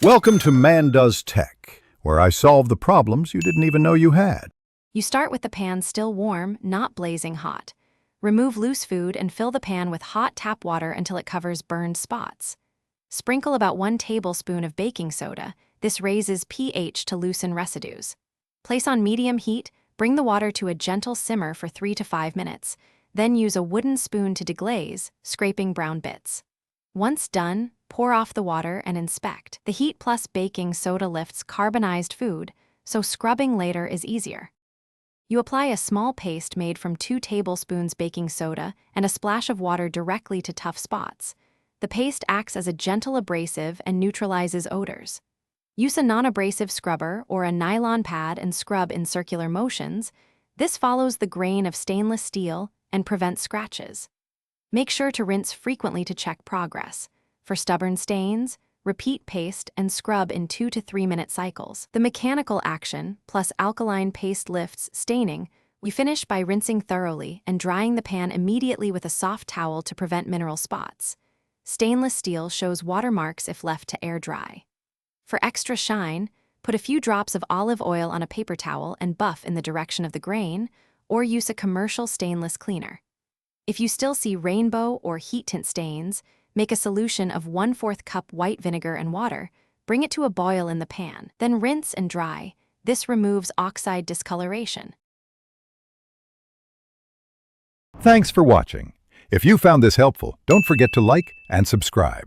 Welcome to Man Does Tech, where I solve the problems you didn't even know you had. You start with the pan still warm, not blazing hot. Remove loose food and fill the pan with hot tap water until it covers burned spots. Sprinkle about 1 tablespoon of baking soda. This raises pH to loosen residues. Place on medium heat, bring the water to a gentle simmer for 3 to 5 minutes. Then use a wooden spoon to deglaze, scraping brown bits. Once done, pour off the water and inspect. The heat plus baking soda lifts carbonized food, so scrubbing later is easier. You apply a small paste made from 2 tablespoons baking soda and a splash of water directly to tough spots. The paste acts as a gentle abrasive and neutralizes odors. Use a non-abrasive scrubber or a nylon pad and scrub in circular motions. This follows the grain of stainless steel and prevents scratches. Make sure to rinse frequently to check progress. For stubborn stains, repeat paste and scrub in 2 to 3 minute cycles. The mechanical action plus alkaline paste lifts staining. We finish by rinsing thoroughly and drying the pan immediately with a soft towel to prevent mineral spots. Stainless steel shows watermarks if left to air dry. For extra shine, put a few drops of olive oil on a paper towel and buff in the direction of the grain, or use a commercial stainless cleaner. If you still see rainbow or heat tint stains, make a solution of 1/4 cup white vinegar and water, bring it to a boil in the pan, then rinse and dry. This removes oxide discoloration. Thanks for watching. If you found this helpful, don't forget to like and subscribe.